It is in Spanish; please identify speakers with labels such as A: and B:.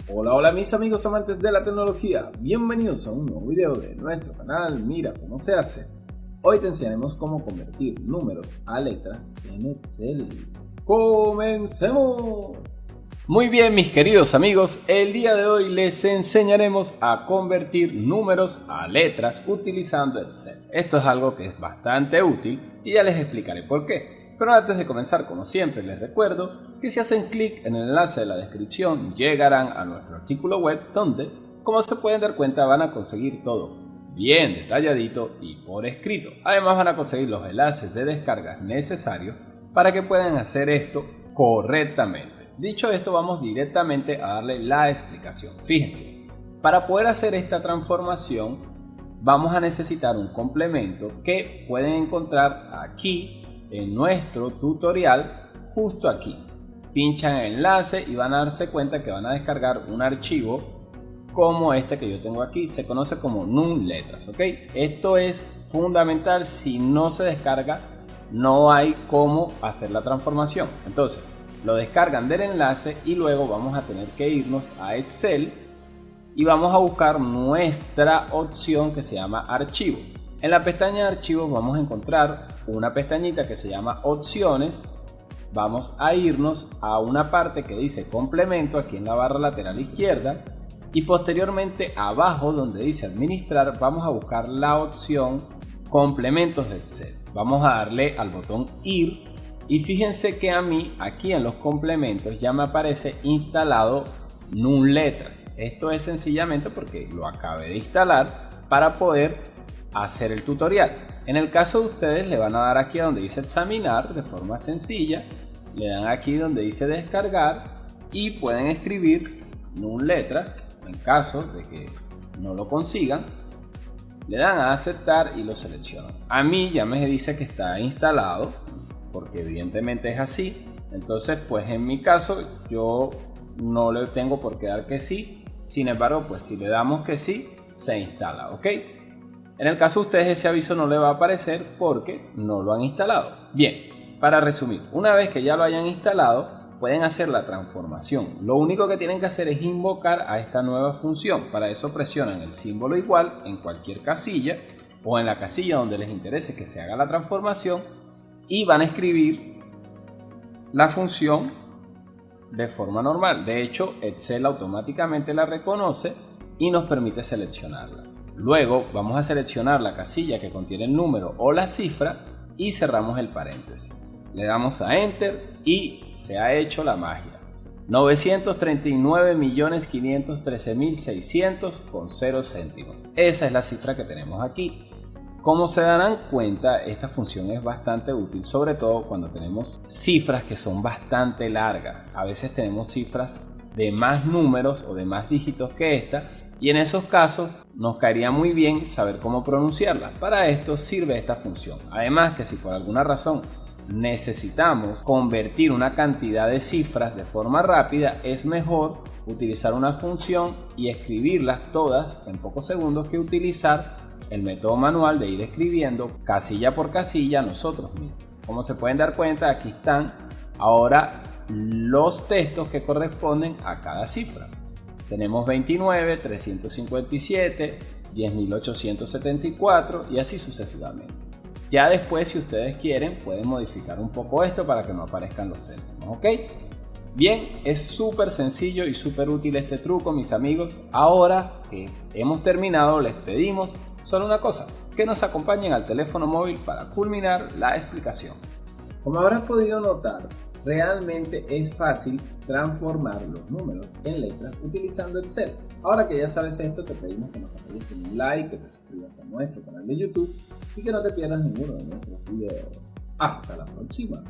A: Hola, hola mis amigos amantes de la tecnología, bienvenidos a un nuevo video de nuestro canal Mira Cómo Se Hace. Hoy te enseñaremos cómo convertir números a letras en Excel. ¡Comencemos!
B: Muy bien mis queridos amigos, el día de hoy les enseñaremos a convertir números a letras utilizando Excel. Esto es algo que es bastante útil y ya les explicaré por qué. Pero antes de comenzar, como siempre, les recuerdo que si hacen clic en el enlace de la descripción llegarán a nuestro artículo web donde, como se pueden dar cuenta, van a conseguir todo bien detalladito y por escrito. Además van a conseguir los enlaces de descargas necesarios para que puedan hacer esto correctamente. Dicho esto, vamos directamente a darle la explicación. Fíjense, para poder hacer esta transformación vamos a necesitar un complemento que pueden encontrar aquí en nuestro tutorial, justo aquí. Pinchan el enlace y van a darse cuenta que van a descargar un archivo como este que yo tengo aquí. Se conoce como NumLetras, ¿ok? Esto es fundamental. Si no se descarga, no hay cómo hacer la transformación. Entonces, lo descargan del enlace y luego vamos a tener que irnos a Excel y vamos a buscar nuestra opción que se llama Archivo. En la pestaña de Archivos vamos a encontrar una pestañita que se llama Opciones. Vamos a irnos a una parte que dice Complemento aquí en la barra lateral izquierda y posteriormente abajo donde dice Administrar vamos a buscar la opción Complementos de Excel. Vamos a darle al botón Ir y fíjense que a mí aquí en los complementos ya me aparece instalado NumLetras. Esto es sencillamente porque lo acabé de instalar para poder hacer el tutorial. En el caso de ustedes le van a dar aquí donde dice examinar de forma sencilla, le dan aquí donde dice descargar y pueden escribir NumLetras. En caso de que no lo consigan, le dan a aceptar y lo seleccionan. A mí ya me dice que está instalado porque evidentemente es así. Entonces pues en mi caso yo no le tengo por qué dar que sí. Sin embargo, pues si le damos que sí, se instala, ¿ok? En el caso de ustedes ese aviso no le va a aparecer porque no lo han instalado. Bien, para resumir, una vez que ya lo hayan instalado, pueden hacer la transformación. Lo único que tienen que hacer es invocar a esta nueva función. Para eso presionan el símbolo igual en cualquier casilla o en la casilla donde les interese que se haga la transformación y van a escribir la función de forma normal. De hecho, Excel automáticamente la reconoce y nos permite seleccionarla. Luego vamos a seleccionar la casilla que contiene el número o la cifra y cerramos el paréntesis. Le damos a Enter y se ha hecho la magia. 939.513.600 con 0 céntimos. Esa es la cifra que tenemos aquí. Como se darán cuenta, esta función es bastante útil, sobre todo cuando tenemos cifras que son bastante largas. A veces tenemos cifras de más números o de más dígitos que esta. Y en esos casos nos caería muy bien saber cómo pronunciarla. Para esto sirve esta función. Además que si por alguna razón necesitamos convertir una cantidad de cifras de forma rápida, es mejor utilizar una función y escribirlas todas en pocos segundos que utilizar el método manual de ir escribiendo casilla por casilla nosotros mismos. Como se pueden dar cuenta, aquí están ahora los textos que corresponden a cada cifra. Tenemos 29, 357, 10.874 y así sucesivamente. Ya después, si ustedes quieren, pueden modificar un poco esto para que no aparezcan los céntimos, ¿ok? Bien, es súper sencillo y súper útil este truco, mis amigos. Ahora que hemos terminado, les pedimos solo una cosa, que nos acompañen al teléfono móvil para culminar la explicación.
A: Como habrás podido notar, realmente es fácil transformar los números en letras utilizando Excel. Ahora que ya sabes esto, te pedimos que nos apoyes con un like, que te suscribas a nuestro canal de YouTube y que no te pierdas ninguno de nuestros videos. Hasta la próxima.